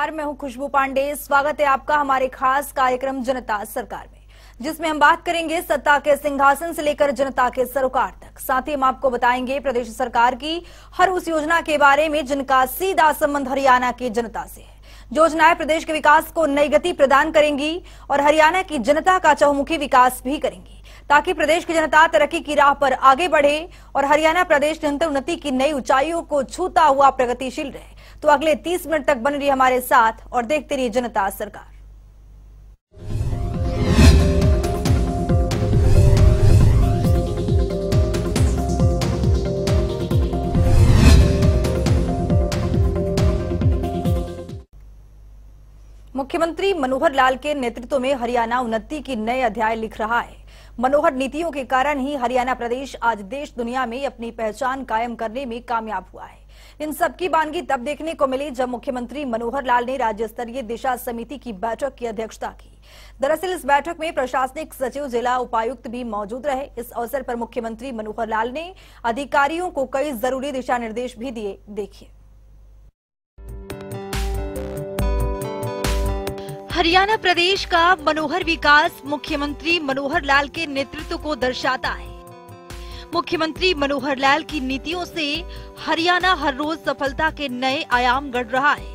नमस्कार, मैं हूं खुशबू पांडे। स्वागत है आपका हमारे खास कार्यक्रम जनता सरकार में, जिसमें हम बात करेंगे सत्ता के सिंहासन से लेकर जनता के सरोकार तक। साथ ही हम आपको बताएंगे प्रदेश सरकार की हर उस योजना के बारे में जिनका सीधा संबंध हरियाणा की जनता से है। योजनाएं प्रदेश के विकास को नई गति प्रदान करेंगी और हरियाणा की जनता का चहुमुखी विकास भी करेंगी, ताकि प्रदेश की जनता तरक्की की राह पर आगे बढ़े और हरियाणा प्रदेश निरंतर उन्नति की नई ऊंचाइयों को छूता हुआ प्रगतिशील रहे। तो अगले 30 मिनट तक बन रही हमारे साथ और देखते रहिए जनता सरकार। मुख्यमंत्री मनोहर लाल के नेतृत्व में हरियाणा उन्नति की नए अध्याय लिख रहा है। मनोहर नीतियों के कारण ही हरियाणा प्रदेश आज देश दुनिया में अपनी पहचान कायम करने में कामयाब हुआ है। इन सबकी बानगी तब देखने को मिली जब मुख्यमंत्री मनोहर लाल ने राज्य स्तरीय दिशा समिति की बैठक की अध्यक्षता की। दरअसल इस बैठक में प्रशासनिक सचिव, जिला उपायुक्त भी मौजूद रहे। इस अवसर पर मुख्यमंत्री मनोहर लाल ने अधिकारियों को कई जरूरी दिशा निर्देश भी दिए। देखिए। हरियाणा प्रदेश का मनोहर विकास मुख्यमंत्री मनोहर लाल के नेतृत्व को दर्शाता है। मुख्यमंत्री मनोहर लाल की नीतियों से हरियाणा हर रोज सफलता के नए आयाम गढ़ रहा है।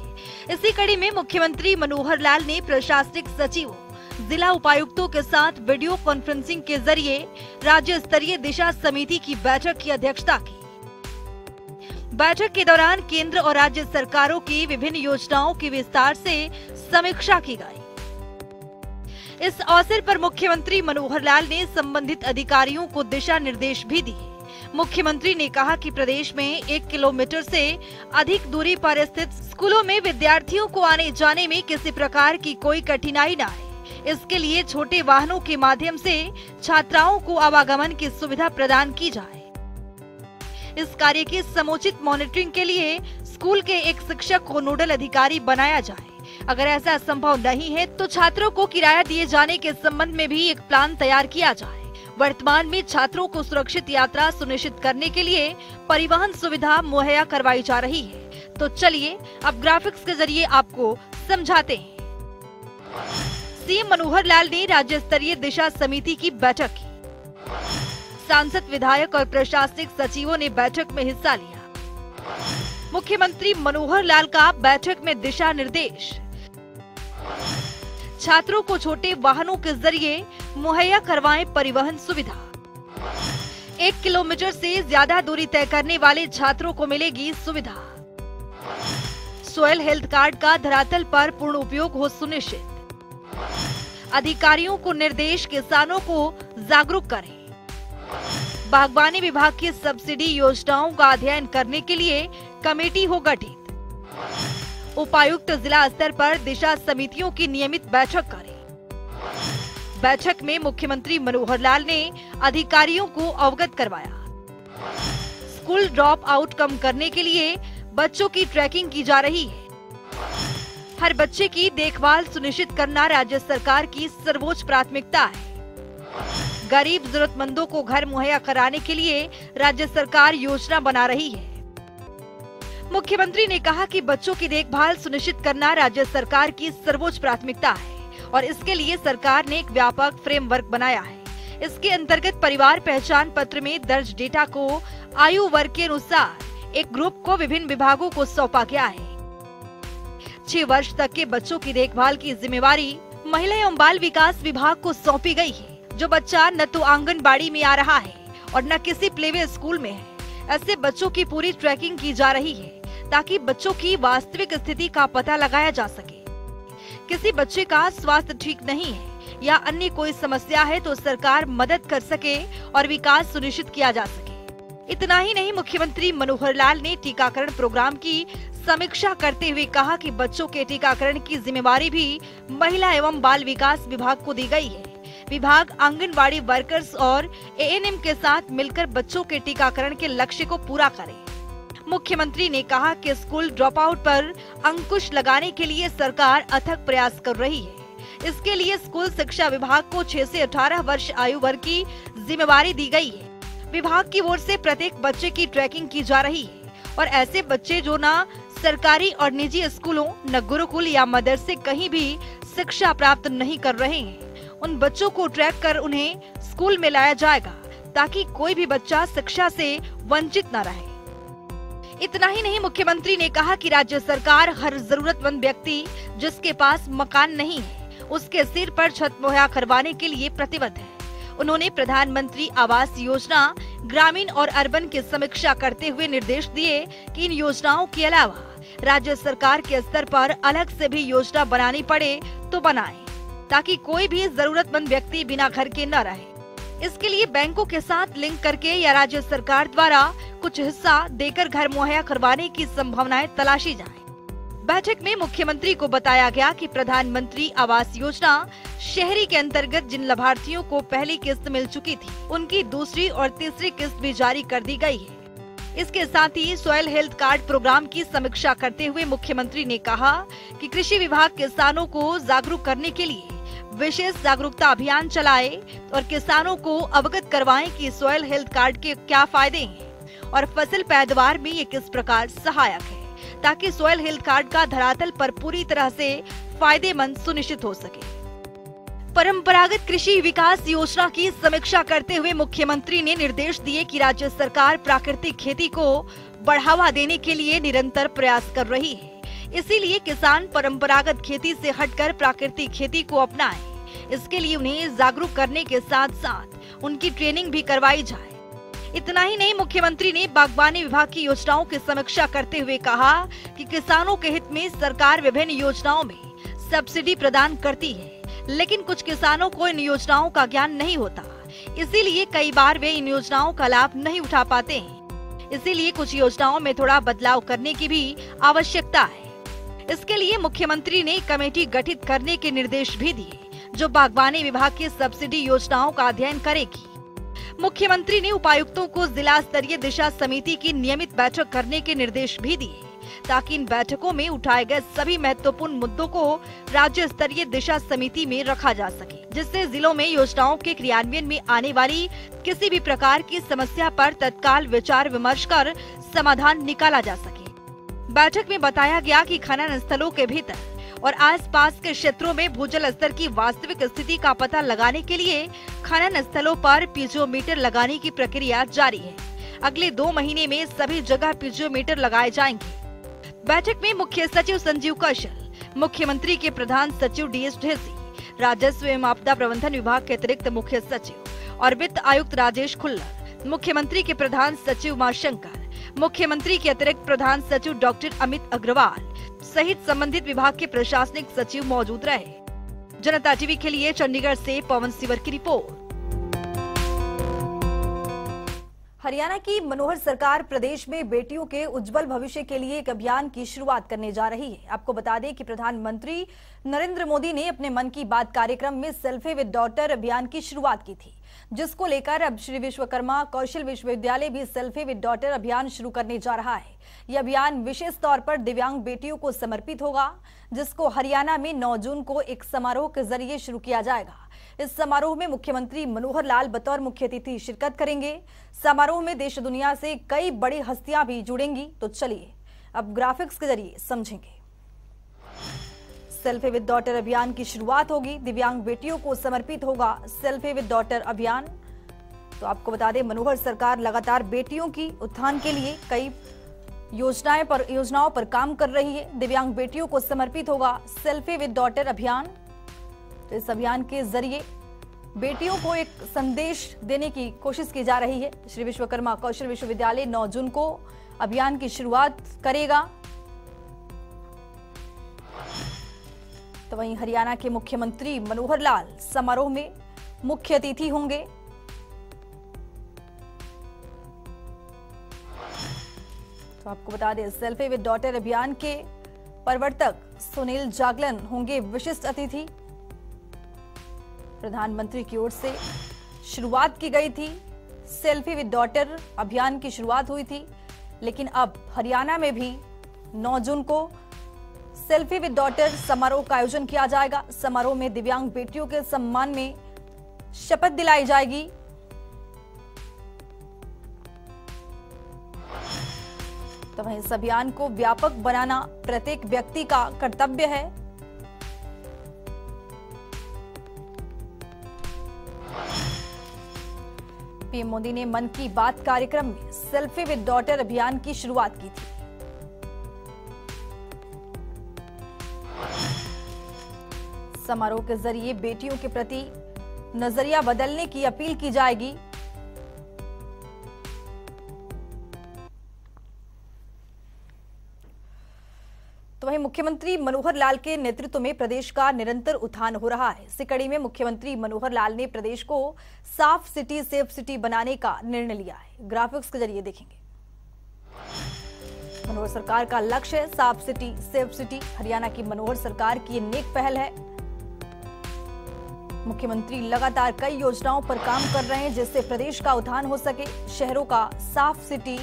इसी कड़ी में मुख्यमंत्री मनोहर लाल ने प्रशासनिक सचिवों, जिला उपायुक्तों के साथ वीडियो कॉन्फ्रेंसिंग के जरिए राज्य स्तरीय दिशा समिति की बैठक की अध्यक्षता की। बैठक के दौरान केंद्र और राज्य सरकारों की विभिन्न योजनाओं की विस्तार से समीक्षा की गई। इस अवसर पर मुख्यमंत्री मनोहर लाल ने संबंधित अधिकारियों को दिशा निर्देश भी दिए। मुख्यमंत्री ने कहा कि प्रदेश में 1 किलोमीटर से अधिक दूरी पर स्थित स्कूलों में विद्यार्थियों को आने जाने में किसी प्रकार की कोई कठिनाई न आए। इसके लिए छोटे वाहनों के माध्यम से छात्राओं को आवागमन की सुविधा प्रदान की जाए। इस कार्य की समुचित मॉनिटरिंग के लिए स्कूल के एक शिक्षक को नोडल अधिकारी बनाया जाए। अगर ऐसा संभव नहीं है तो छात्रों को किराया दिए जाने के संबंध में भी एक प्लान तैयार किया जाए। वर्तमान में छात्रों को सुरक्षित यात्रा सुनिश्चित करने के लिए परिवहन सुविधा मुहैया करवाई जा रही है। तो चलिए अब ग्राफिक्स के जरिए आपको समझाते हैं। सीएम मनोहर लाल ने राज्य स्तरीय दिशा समिति की बैठक की। सांसद, विधायक और प्रशासनिक सचिवों ने बैठक में हिस्सा लिया। मुख्यमंत्री मनोहर लाल का बैठक में दिशा निर्देश। छात्रों को छोटे वाहनों के जरिए मुहैया करवाएं परिवहन सुविधा। 1 किलोमीटर से ज्यादा दूरी तय करने वाले छात्रों को मिलेगी सुविधा। सॉइल हेल्थ कार्ड का धरातल पर पूर्ण उपयोग हो सुनिश्चित। अधिकारियों को निर्देश, किसानों को जागरूक करें। बागवानी विभाग की सब्सिडी योजनाओं का अध्ययन करने के लिए कमेटी हो गठित। उपायुक्त जिला स्तर पर दिशा समितियों की नियमित बैठक करें। बैठक में मुख्यमंत्री मनोहर लाल ने अधिकारियों को अवगत करवाया। स्कूल ड्रॉप आउट कम करने के लिए बच्चों की ट्रैकिंग की जा रही है। हर बच्चे की देखभाल सुनिश्चित करना राज्य सरकार की सर्वोच्च प्राथमिकता है। गरीब जरूरतमंदों को घर मुहैया कराने के लिए राज्य सरकार योजना बना रही है। मुख्यमंत्री ने कहा कि बच्चों की देखभाल सुनिश्चित करना राज्य सरकार की सर्वोच्च प्राथमिकता है और इसके लिए सरकार ने एक व्यापक फ्रेमवर्क बनाया है। इसके अंतर्गत परिवार पहचान पत्र में दर्ज डेटा को आयु वर्ग के अनुसार एक ग्रुप को विभिन्न विभागों को सौंपा गया है। 6 वर्ष तक के बच्चों की देखभाल की जिम्मेवारी महिला एवं बाल विकास विभाग को सौंपी गई है। जो बच्चा न तो आंगनबाड़ी में आ रहा है और न किसी प्लेवे स्कूल में है, ऐसे बच्चों की पूरी ट्रैकिंग की जा रही है ताकि बच्चों की वास्तविक स्थिति का पता लगाया जा सके। किसी बच्चे का स्वास्थ्य ठीक नहीं है या अन्य कोई समस्या है तो सरकार मदद कर सके और विकास सुनिश्चित किया जा सके। इतना ही नहीं, मुख्यमंत्री मनोहर लाल ने टीकाकरण प्रोग्राम की समीक्षा करते हुए कहा कि बच्चों के टीकाकरण की जिम्मेवारी भी महिला एवं बाल विकास विभाग को दी गई है। विभाग आंगनबाड़ी वर्कर्स और एएनएम के साथ मिलकर बच्चों के टीकाकरण के लक्ष्य को पूरा करे। मुख्यमंत्री ने कहा कि स्कूल ड्रॉप आउट पर अंकुश लगाने के लिए सरकार अथक प्रयास कर रही है। इसके लिए स्कूल शिक्षा विभाग को 6 से 18 वर्ष आयु वर्ग की जिम्मेवारी दी गई है। विभाग की ओर से प्रत्येक बच्चे की ट्रैकिंग की जा रही है और ऐसे बच्चे जो ना सरकारी और निजी स्कूलों, न गुरुकुल या मदरसे कहीं भी शिक्षा प्राप्त नहीं कर रहे हैं, उन बच्चों को ट्रैक कर उन्हें स्कूल में लाया जाएगा ताकि कोई भी बच्चा शिक्षा से वंचित न रहे। इतना ही नहीं, मुख्यमंत्री ने कहा कि राज्य सरकार हर जरूरतमंद व्यक्ति जिसके पास मकान नहीं है, उसके सिर पर छत मुहैया करवाने के लिए प्रतिबद्ध है। उन्होंने प्रधानमंत्री आवास योजना, ग्रामीण और अर्बन की समीक्षा करते हुए निर्देश दिए कि इन योजनाओं के अलावा राज्य सरकार के स्तर पर अलग से भी योजना बनानी पड़े तो बनाएं, ताकि कोई भी जरूरतमंद व्यक्ति बिना घर के न रहे। इसके लिए बैंकों के साथ लिंक करके या राज्य सरकार द्वारा कुछ हिस्सा देकर घर मुहैया करवाने की संभावनाएं तलाशी जाएं। बैठक में मुख्यमंत्री को बताया गया कि प्रधानमंत्री आवास योजना शहरी के अंतर्गत जिन लाभार्थियों को पहली किस्त मिल चुकी थी, उनकी दूसरी और तीसरी किस्त भी जारी कर दी गई है। इसके साथ ही सॉइल हेल्थ कार्ड प्रोग्राम की समीक्षा करते हुए मुख्यमंत्री ने कहा कि कृषि विभाग किसानों को जागरूक करने के लिए विशेष जागरूकता अभियान चलाए और किसानों को अवगत करवाएं कि सॉइल हेल्थ कार्ड के क्या फायदे हैं और फसल पैदावार में ये किस प्रकार सहायक है, ताकि सॉइल हेल्थ कार्ड का धरातल पर पूरी तरह से फायदेमंद सुनिश्चित हो सके। परंपरागत कृषि विकास योजना की समीक्षा करते हुए मुख्यमंत्री ने निर्देश दिए कि राज्य सरकार प्राकृतिक खेती को बढ़ावा देने के लिए निरंतर प्रयास कर रही है। इसीलिए किसान परंपरागत खेती से हटकर प्राकृतिक खेती को अपनाएं। इसके लिए उन्हें जागरूक करने के साथ साथ उनकी ट्रेनिंग भी करवाई जाए। इतना ही नहीं, मुख्यमंत्री ने बागवानी विभाग की योजनाओं की समीक्षा करते हुए कहा कि किसानों के हित में सरकार विभिन्न योजनाओं में सब्सिडी प्रदान करती है, लेकिन कुछ किसानों को इन योजनाओं का ज्ञान नहीं होता, इसीलिए कई बार वे इन योजनाओं का लाभ नहीं उठा पाते हैं। इसीलिए कुछ योजनाओं में थोड़ा बदलाव करने की भी आवश्यकता है। इसके लिए मुख्यमंत्री ने कमेटी गठित करने के निर्देश भी दिए, जो बागवानी विभाग की सब्सिडी योजनाओं का अध्ययन करेगी। मुख्यमंत्री ने उपायुक्तों को जिला स्तरीय दिशा समिति की नियमित बैठक करने के निर्देश भी दिए, ताकि इन बैठकों में उठाए गए सभी महत्वपूर्ण मुद्दों को राज्य स्तरीय दिशा समिति में रखा जा सके, जिससे जिलों में योजनाओं के क्रियान्वयन में आने वाली किसी भी प्रकार की समस्या पर तत्काल विचार विमर्श कर समाधान निकाला जा सके। बैठक में बताया गया कि खनन स्थलों के भीतर और आसपास के क्षेत्रों में भूजल स्तर की वास्तविक स्थिति का पता लगाने के लिए खनन स्थलों पर पीजियोमीटर लगाने की प्रक्रिया जारी है। अगले 2 महीने में सभी जगह पीजियोमीटर लगाए जाएंगे। बैठक में मुख्य सचिव संजीव कौशल, मुख्यमंत्री के प्रधान सचिव डीएस ढेसी, राजस्व एवं आपदा प्रबंधन विभाग के अतिरिक्त मुख्य सचिव और वित्त आयुक्त राजेश खुल्लर, मुख्यमंत्री के प्रधान सचिव उमाशंकर, मुख्यमंत्री के अतिरिक्त प्रधान सचिव डॉक्टर अमित अग्रवाल सहित संबंधित विभाग के प्रशासनिक सचिव मौजूद रहे। जनता टीवी के लिए चंडीगढ़ से पवन सिवर की रिपोर्ट। हरियाणा की मनोहर सरकार प्रदेश में बेटियों के उज्जवल भविष्य के लिए एक अभियान की शुरुआत करने जा रही है। आपको बता दें कि प्रधानमंत्री नरेंद्र मोदी ने अपने मन की बात कार्यक्रम में सेल्फी विद डॉटर अभियान की शुरुआत की थी, जिसको लेकर अब श्री विश्वकर्मा कौशल विश्वविद्यालय भी सेल्फी विद डॉटर अभियान शुरू करने जा रहा है। यह अभियान विशेष तौर पर दिव्यांग बेटियों को समर्पित होगा, जिसको हरियाणा में 9 जून को एक समारोह के जरिए शुरू किया जाएगा। इस समारोह में मुख्यमंत्री मनोहर लाल बतौर मुख्य अतिथि शिरकत करेंगे। समारोह में देश दुनिया से कई बड़ी हस्तियां भी जुड़ेंगी। तो चलिए अब ग्राफिक्स के जरिए समझेंगे। सेल्फी विद डॉटर अभियान की शुरुआत होगी। दिव्यांग बेटियों को समर्पित होगा सेल्फी विद डॉटर अभियान। तो आपको बता दें, मनोहर सरकार लगातार बेटियों की उत्थान के लिए कई योजनाओं पर काम कर रही है। दिव्यांग बेटियों को समर्पित होगा सेल्फी विद डॉटर अभियान। तो इस अभियान के जरिए बेटियों को एक संदेश देने की कोशिश की जा रही है। श्री विश्वकर्मा कौशल विश्वविद्यालय 9 जून को अभियान की शुरुआत करेगा। तो वहीं हरियाणा के मुख्यमंत्री मनोहर लाल समारोह में मुख्य अतिथि होंगे। तो आपको बता दें, सेल्फी विद डॉटर अभियान के प्रवर्तक सुनील जागलन होंगे विशिष्ट अतिथि। प्रधानमंत्री की ओर से शुरुआत की गई थी, सेल्फी विद डॉटर अभियान की शुरुआत हुई थी, लेकिन अब हरियाणा में भी 9 जून को सेल्फी विद डॉटर समारोह का आयोजन किया जाएगा। समारोह में दिव्यांग बेटियों के सम्मान में शपथ दिलाई जाएगी। तो वहीं इस अभियान को व्यापक बनाना प्रत्येक व्यक्ति का कर्तव्य है। पीएम मोदी ने मन की बात कार्यक्रम में सेल्फी विद डॉटर अभियान की शुरुआत की थी। समारोह के जरिए बेटियों के प्रति नजरिया बदलने की अपील की जाएगी। तो वहीं मुख्यमंत्री मनोहर लाल के नेतृत्व में प्रदेश का निरंतर उत्थान हो रहा है। इसी कड़ी में मुख्यमंत्री मनोहर लाल ने प्रदेश को साफ सिटी सेफ सिटी बनाने का निर्णय लिया है। ग्राफिक्स के जरिए देखेंगे। मनोहर सरकार का लक्ष्य है साफ सिटी सेफ सिटी। हरियाणा की मनोहर सरकार की ये नेक पहल है। मुख्यमंत्री लगातार कई योजनाओं पर काम कर रहे हैं जिससे प्रदेश का उत्थान हो सके। शहरों का साफ सिटी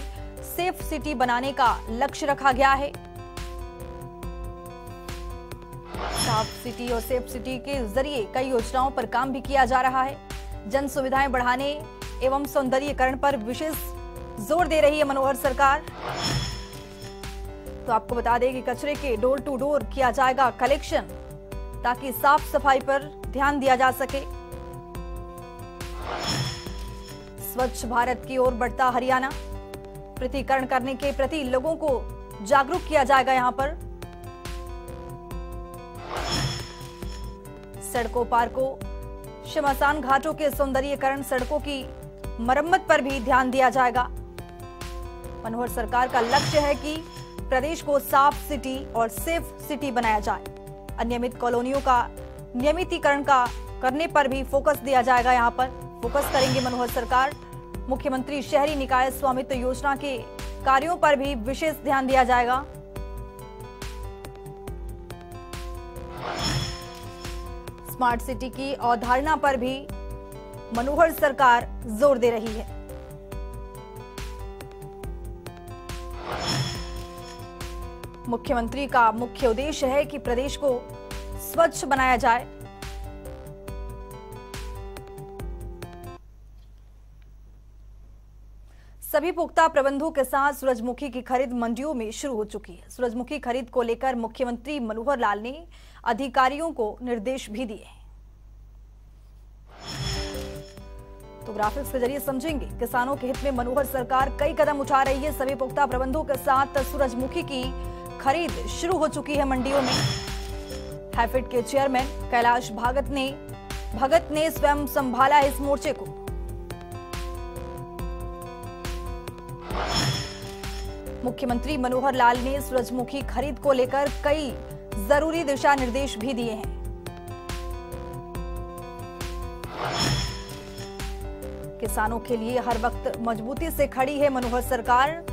सेफ सिटी बनाने का लक्ष्य रखा गया है। साफ सिटी और सेफ सिटी के जरिए कई योजनाओं पर काम भी किया जा रहा है। जन सुविधाएं बढ़ाने एवं सौंदर्यीकरण पर विशेष जोर दे रही है मनोहर सरकार। तो आपको बता दें कि कचरे के डोर टू डोर किया जाएगा कलेक्शन ताकि साफ सफाई पर ध्यान दिया जा सके। स्वच्छ भारत की ओर बढ़ता हरियाणा। पृथक्करण करने के प्रति लोगों को जागरूक किया जाएगा। यहां पर सड़कों पार्कों श्मशान घाटों के सौंदर्यीकरण सड़कों की मरम्मत पर भी ध्यान दिया जाएगा। मनोहर सरकार का लक्ष्य है कि प्रदेश को साफ सिटी और सेफ सिटी बनाया जाए। अनियमित कॉलोनियों का नियमितीकरण का करने पर भी फोकस दिया जाएगा। यहां पर फोकस करेंगे मनोहर सरकार। मुख्यमंत्री शहरी निकाय स्वामित्व योजना के कार्यों पर भी विशेष ध्यान दिया जाएगा। स्मार्ट सिटी की अवधारणा पर भी मनोहर सरकार जोर दे रही है। मुख्यमंत्री का मुख्य उद्देश्य है कि प्रदेश को स्वच्छ बनाया जाए। सभी पुख्ता प्रबंधों के साथ सूरजमुखी की खरीद मंडियों में शुरू हो चुकी है। सूरजमुखी खरीद को लेकर मुख्यमंत्री मनोहर लाल ने अधिकारियों को निर्देश भी दिए हैं। तो ग्राफिक्स के जरिए समझेंगे। किसानों के हित में मनोहर सरकार कई कदम उठा रही है। सभी पुख्ता प्रबंधों के साथ सूरजमुखी की खरीद शुरू हो चुकी है मंडियों में। हैफेड के चेयरमैन कैलाश भगत ने स्वयं संभाला इस मोर्चे को। मुख्यमंत्री मनोहर लाल ने सूरजमुखी खरीद को लेकर कई जरूरी दिशा निर्देश भी दिए हैं। किसानों के लिए हर वक्त मजबूती से खड़ी है मनोहर सरकार।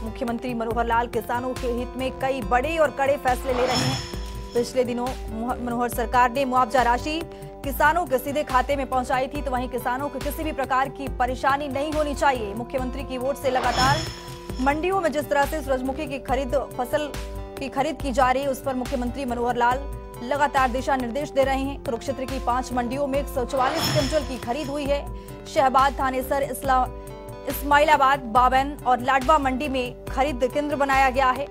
मुख्यमंत्री मनोहर लाल किसानों के हित में कई बड़े और कड़े फैसले ले रहे हैं। पिछले दिनों मनोहर सरकार ने मुआवजा राशि किसानों के सीधे खाते में पहुंचाई थी। तो वहीं किसानों को किसी भी प्रकार की परेशानी नहीं होनी चाहिए। मुख्यमंत्री की ओर से लगातार मंडियों में जिस तरह से सूरजमुखी की फसल की खरीद की जा रही है उस पर मुख्यमंत्री मनोहर लाल लगातार दिशा निर्देश दे रहे हैं। कुरुक्षेत्र की 5 मंडियों में 144 क्विंटल की खरीद हुई है। शहबाद, थानेसर, इस्माइलाबाद, बाबन और लाडवा मंडी में खरीद केंद्र बनाया गया है।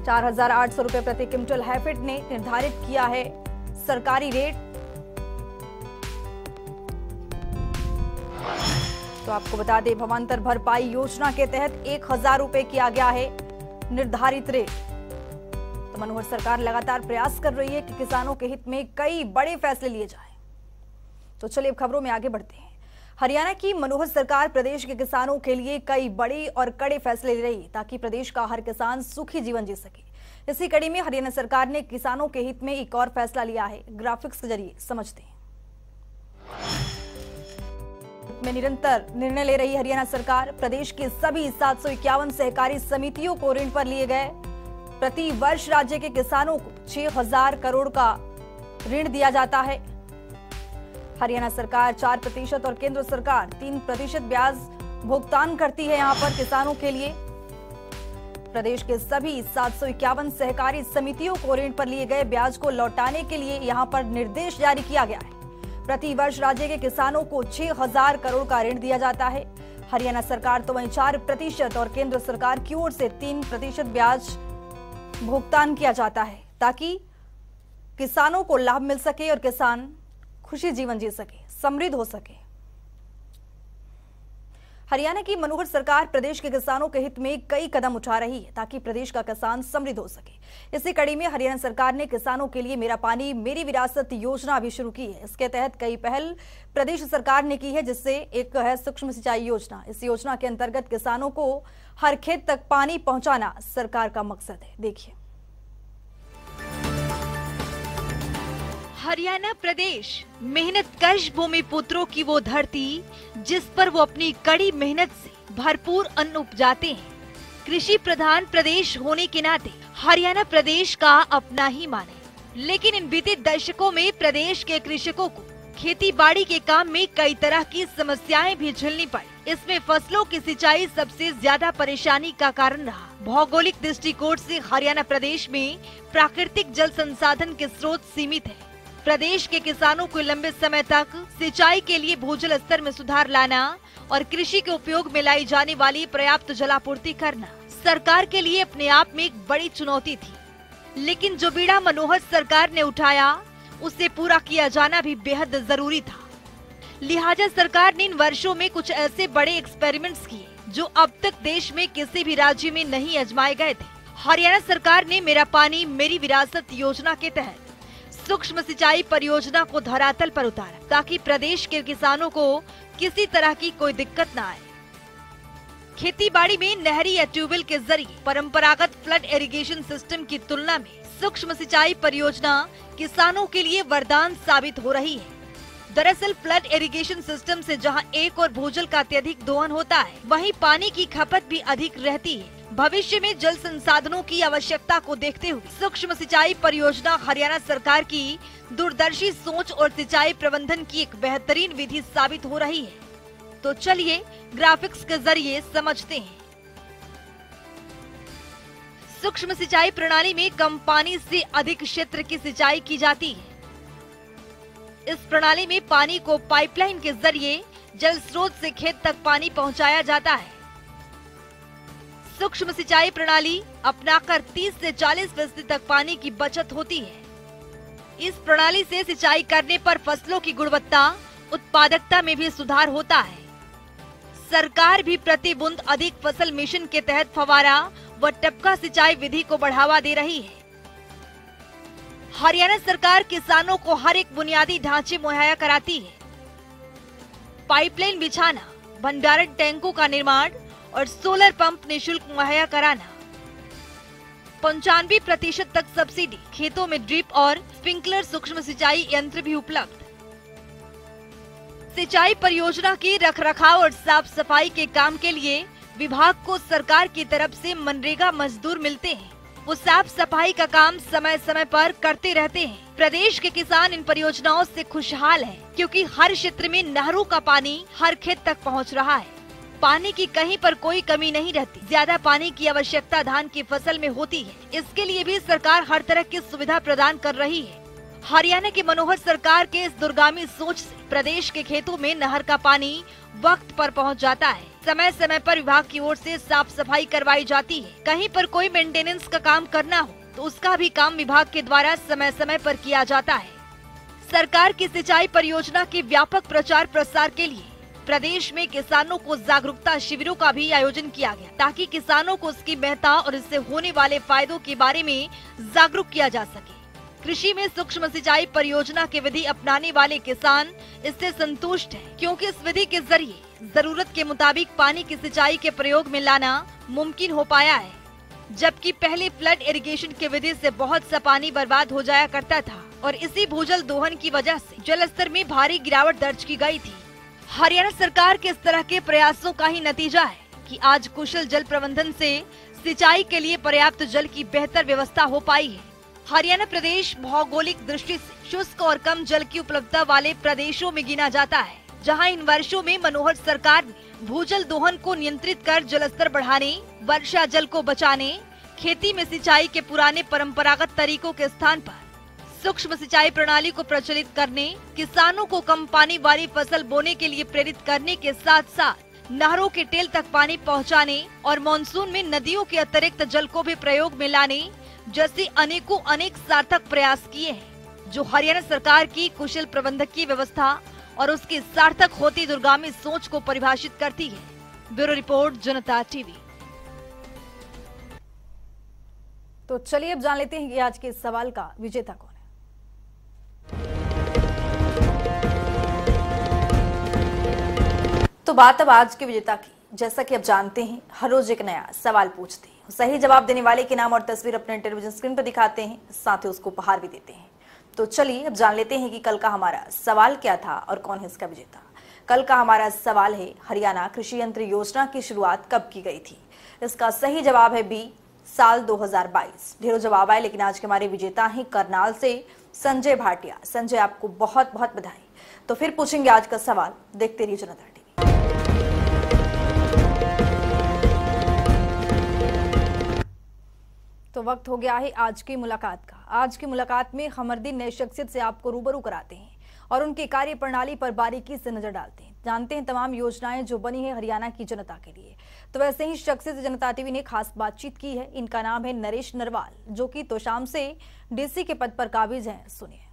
4,800 रुपए प्रति क्विंटल हैफेड ने निर्धारित किया है सरकारी रेट। तो आपको बता दें भवांतर भरपाई योजना के तहत 1,000 रुपए किया गया है निर्धारित रेट। तो मनोहर सरकार लगातार प्रयास कर रही है कि किसानों के हित में कई बड़े फैसले लिए जाएं। तो चलिए अब खबरों में आगे बढ़ते हैं। हरियाणा की मनोहर सरकार प्रदेश के किसानों के लिए कई बड़े और कड़े फैसले ले रही ताकि प्रदेश का हर किसान सुखी जीवन जी सके। इसी कड़ी में हरियाणा सरकार ने किसानों के हित में एक और फैसला लिया है। ग्राफिक्स के जरिए समझते हैं। में निरंतर निर्णय ले रही हरियाणा सरकार। प्रदेश के सभी 751 सहकारी समितियों को ऋण पर लिए गए। प्रति वर्ष राज्य के किसानों को 6,000 करोड़ का ऋण दिया जाता है। हरियाणा सरकार 4% और केंद्र सरकार 3% ब्याज भुगतान करती है यहां पर किसानों के लिए। प्रदेश के सभी 751 सहकारी समितियों को ऋण पर लिए गए ब्याज को लौटाने के लिए यहां पर निर्देश जारी किया गया है। प्रति वर्ष राज्य के किसानों को 6,000 करोड़ का ऋण दिया जाता है। हरियाणा सरकार तो वहीं 4% और केंद्र सरकार की ओर से 3% ब्याज भुगतान किया जाता है ताकि किसानों को लाभ मिल सके और किसान खुशी जीवन जी सके, समृद्ध हो सके। हरियाणा की मनोहर सरकार प्रदेश के किसानों के हित में कई कदम उठा रही है ताकि प्रदेश का किसान समृद्ध हो सके। इसी कड़ी में हरियाणा सरकार ने किसानों के लिए मेरा पानी मेरी विरासत योजना भी शुरू की है। इसके तहत कई पहल प्रदेश सरकार ने की है, जिससे एक है सूक्ष्म सिंचाई योजना। इस योजना के अंतर्गत किसानों को हर खेत तक पानी पहुंचाना सरकार का मकसद है। देखिए, हरियाणा प्रदेश मेहनत कश भूमि पुत्रों की वो धरती जिस पर वो अपनी कड़ी मेहनत से भरपूर अन्न उपजाते हैं। कृषि प्रधान प्रदेश होने के नाते हरियाणा प्रदेश का अपना ही माने, लेकिन इन बीते दशकों में प्रदेश के कृषकों को खेती बाड़ी के काम में कई तरह की समस्याएं भी झेलनी पड़ी। इसमें फसलों की सिंचाई सबसे ज्यादा परेशानी का कारण रहा। भौगोलिक दृष्टिकोण से हरियाणा प्रदेश में प्राकृतिक जल संसाधन के स्रोत सीमित है। प्रदेश के किसानों को लंबे समय तक सिंचाई के लिए भूजल स्तर में सुधार लाना और कृषि के उपयोग में लाई जाने वाली पर्याप्त जलापूर्ति करना सरकार के लिए अपने आप में एक बड़ी चुनौती थी। लेकिन जो बीड़ा मनोहर सरकार ने उठाया उसे पूरा किया जाना भी बेहद जरूरी था। लिहाजा सरकार ने इन वर्षों में कुछ ऐसे बड़े एक्सपेरिमेंट्स किए जो अब तक देश में किसी भी राज्य में नहीं आजमाए गए थे। हरियाणा सरकार ने मेरा पानी मेरी विरासत योजना के तहत सूक्ष्म सिंचाई परियोजना को धरातल पर उतारा ताकि प्रदेश के किसानों को किसी तरह की कोई दिक्कत न आए। खेती बाड़ी में नहरी या ट्यूबवेल के जरिए परंपरागत फ्लड इरिगेशन सिस्टम की तुलना में सूक्ष्म सिंचाई परियोजना किसानों के लिए वरदान साबित हो रही है। दरअसल फ्लड इरिगेशन सिस्टम से जहां एक और भूजल का अत्यधिक दोहन होता है, वहीं पानी की खपत भी अधिक रहती है। भविष्य में जल संसाधनों की आवश्यकता को देखते हुए सूक्ष्म सिंचाई परियोजना हरियाणा सरकार की दूरदर्शी सोच और सिंचाई प्रबंधन की एक बेहतरीन विधि साबित हो रही है। तो चलिए ग्राफिक्स के जरिए समझते हैं। सूक्ष्म सिंचाई प्रणाली में कम पानी से अधिक क्षेत्र की सिंचाई की जाती है। इस प्रणाली में पानी को पाइपलाइन के जरिए जल स्रोत से खेत तक पानी पहुंचाया जाता है। सूक्ष्म सिंचाई प्रणाली अपनाकर 30 से 40% तक पानी की बचत होती है। इस प्रणाली से सिंचाई करने पर फसलों की गुणवत्ता, उत्पादकता में भी सुधार होता है। सरकार भी प्रति बूंद अधिक फसल मिशन के तहत फव्वारा व टपका सिंचाई विधि को बढ़ावा दे रही है। हरियाणा सरकार किसानों को हर एक बुनियादी ढांचे मुहैया कराती है। पाइपलाइन बिछाना, भंडारण टैंकों का निर्माण और सोलर पंप निःशुल्क मुहैया कराना। 95% तक सब्सिडी, खेतों में ड्रिप और स्प्रिंकलर सूक्ष्म सिंचाई यंत्र भी उपलब्ध। सिंचाई परियोजना की रखरखाव और साफ सफाई के काम के लिए विभाग को सरकार की तरफ से मनरेगा मजदूर मिलते हैं। वो साफ सफाई का काम समय समय पर करते रहते हैं। प्रदेश के किसान इन परियोजनाओं से खुशहाल हैं, क्योंकि हर क्षेत्र में नहरों का पानी हर खेत तक पहुंच रहा है। पानी की कहीं पर कोई कमी नहीं रहती। ज्यादा पानी की आवश्यकता धान की फसल में होती है। इसके लिए भी सरकार हर तरह की सुविधा प्रदान कर रही है। हरियाणा की मनोहर सरकार के इस दूरगामी सोच से प्रदेश के खेतों में नहर का पानी वक्त पर पहुंच जाता है। समय समय पर विभाग की ओर से साफ सफाई करवाई जाती है। कहीं पर कोई मेंटेनेंस का काम करना हो तो उसका भी काम विभाग के द्वारा समय समय पर किया जाता है। सरकार की सिंचाई परियोजना के व्यापक प्रचार प्रसार के लिए प्रदेश में किसानों को जागरूकता शिविरों का भी आयोजन किया गया, ताकि किसानों को उसकी महत्ता और इससे होने वाले फायदों के बारे में जागरूक किया जा सके। कृषि में सूक्ष्म सिंचाई परियोजना की विधि अपनाने वाले किसान इससे संतुष्ट हैं, क्योंकि इस विधि के जरिए जरूरत के मुताबिक पानी की सिंचाई के प्रयोग में लाना मुमकिन हो पाया है। जबकि पहले फ्लड इरिगेशन की विधि से बहुत सा पानी बर्बाद हो जाया करता था और इसी भूजल दोहन की वजह से जल स्तर में भारी गिरावट दर्ज की गई थी। हरियाणा सरकार के इस तरह के प्रयासों का ही नतीजा है कि आज कुशल जल प्रबंधन से सिंचाई के लिए पर्याप्त जल की बेहतर व्यवस्था हो पाई है। हरियाणा प्रदेश भौगोलिक दृष्टि से शुष्क और कम जल की उपलब्धता वाले प्रदेशों में गिना जाता है, जहां इन वर्षों में मनोहर सरकार ने भूजल दोहन को नियंत्रित कर जलस्तर बढ़ाने, वर्षा जल को बचाने, खेती में सिंचाई के पुराने परंपरागत तरीकों के स्थान पर सूक्ष्म सिंचाई प्रणाली को प्रचलित करने, किसानों को कम पानी वाली फसल बोने के लिए प्रेरित करने के साथ साथ नहरों के टेल तक पानी पहुंचाने और मानसून में नदियों के अतिरिक्त जल को भी प्रयोग में लाने जैसे अनेक सार्थक प्रयास किए हैं, जो हरियाणा सरकार की कुशल प्रबंधकीय व्यवस्था और उसकी सार्थक होती दूरगामी सोच को परिभाषित करती है। ब्यूरो रिपोर्ट, जनता टीवी। तो चलिए अब जान लेते हैं कि आज के इस सवाल का विजेता कौन है। तो बात अब आज के विजेता की। जैसा कि आप जानते हैं, हर रोज एक नया सवाल पूछते हैं, सही जवाब देने वाले के नाम और तस्वीर अपने टेलीविजन स्क्रीन पर दिखाते हैं, साथ ही उसको उपहार भी देते हैं। तो चलिए अब जान लेते हैं कि कल का हमारा सवाल क्या था और कौन है इसका विजेता। कल का हमारा सवाल है, हरियाणा कृषि यंत्र योजना की शुरुआत कब की गई थी? इसका सही जवाब है बी, साल 2022। ढेरों जवाब आए, लेकिन आज के हमारे विजेता हैं करनाल से संजय भाटिया। संजय, आपको बहुत बहुत बधाई। तो फिर पूछेंगे आज का सवाल, देखते रहिए जनता टीवी। तो वक्त हो गया है आज की मुलाकात का। आज की मुलाकात में हमरदीन नए शख्सियत से आपको रूबरू कराते हैं और उनकी कार्य प्रणाली पर बारीकी से नजर डालते हैं, जानते हैं तमाम योजनाएं जो बनी है हरियाणा की जनता के लिए। तो वैसे ही शख्सियत से जनता टीवी ने खास बातचीत की है। इनका नाम है नरेश नरवाल, जो कि तोशाम से डीसी के पद पर काबिज हैं। सुनिए।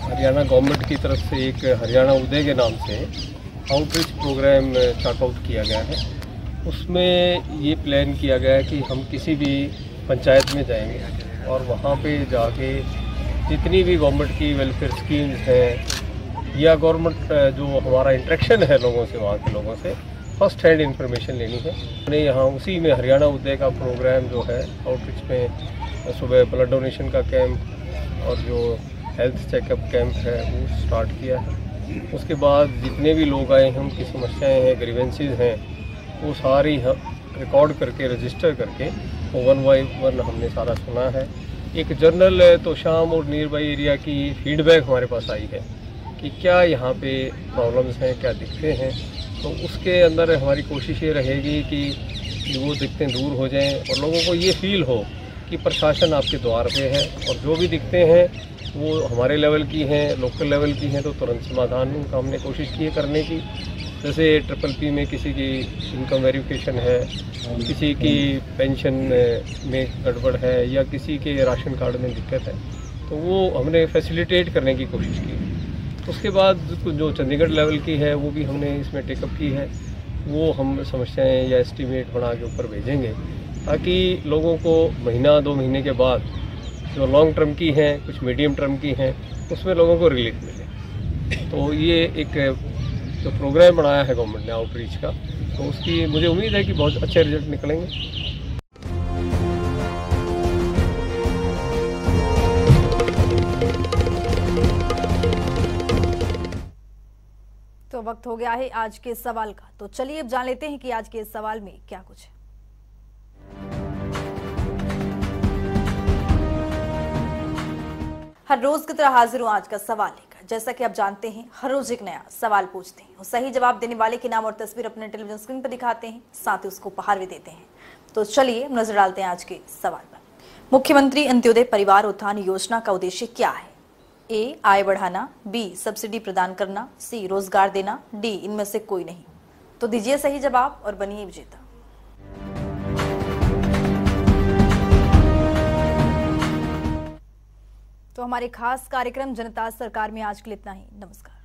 हरियाणा गवर्नमेंट की तरफ से एक हरियाणा उदय के नाम से आउटरीच प्रोग्राम चार्ट आउट किया गया है। उसमें ये प्लान किया गया है कि हम किसी भी पंचायत में जाएंगे और वहाँ पे जाके जितनी भी गवर्नमेंट की वेलफेयर स्कीम्स हैं या गवर्नमेंट जो हमारा इंटरेक्शन है लोगों से, वहाँ के लोगों से फर्स्ट हैंड इंफॉर्मेशन लेनी है। हमने यहाँ उसी में हरियाणा उदय का प्रोग्राम जो है आउटरीच में सुबह ब्लड डोनेशन का कैंप और जो हेल्थ चेकअप कैंप है वो स्टार्ट किया है। उसके बाद जितने भी लोग आए हैं, उनकी समस्याएं हैं, ग्रीवेंसेस हैं, वो सारी रिकॉर्ड करके रजिस्टर करके वो 1 by 1 हमने सारा सुना है। एक जर्नल तोशाम और नियर बाई एरिया की फीडबैक हमारे पास आई है कि क्या यहाँ पे प्रॉब्लम्स हैं, क्या दिक्कतें हैं। तो उसके अंदर हमारी कोशिश ये रहेगी कि वो दिक्कतें दूर हो जाएं और लोगों को ये फील हो कि प्रशासन आपके द्वार पे है और जो भी दिक्कतें हैं वो हमारे लेवल की हैं, लोकल लेवल की हैं, तो तुरंत समाधान उनका हमने कोशिश की है करने की। जैसे PPP में किसी की इनकम वेरिफिकेशन है, किसी की पेंशन में गड़बड़ है या किसी के राशन कार्ड में दिक्कत है, तो वो हमने फैसिलिटेट करने की कोशिश की। उसके बाद जो चंडीगढ़ लेवल की है वो भी हमने इसमें टेकअप की है। वो हम समस्याएं या एस्टीमेट बना के ऊपर भेजेंगे ताकि लोगों को महीना 2 महीने के बाद जो लॉन्ग टर्म की हैं, कुछ मीडियम टर्म की हैं, उसमें लोगों को रिलीफ मिले। तो ये एक जो प्रोग्राम बनाया है गवर्नमेंट ने आउटरीच का, तो उसकी मुझे उम्मीद है कि बहुत अच्छे रिजल्ट निकलेंगे। तो वक्त हो गया है आज के सवाल का। तो चलिए अब जान लेते हैं कि आज के इस सवाल में क्या कुछ है। हर रोज की तरह हाजिर हूं आज का सवाल लेकर। जैसा कि आप जानते हैं, हर रोज एक नया सवाल पूछते हैं और सही जवाब देने वाले के नाम और तस्वीर अपने टेलीविजन स्क्रीन पर दिखाते हैं, साथ ही उसको उपहार भी देते हैं। तो चलिए नजर डालते हैं आज के सवाल पर। मुख्यमंत्री अंत्योदय परिवार उत्थान योजना का उद्देश्य क्या है? ए, आय बढ़ाना, बी, सब्सिडी प्रदान करना, सी, रोजगार देना, डी, इनमें से कोई नहीं। तो दीजिए सही जवाब और बनिए विजेता। तो हमारे खास कार्यक्रम जनता सरकार में आज के लिए इतना ही। नमस्कार।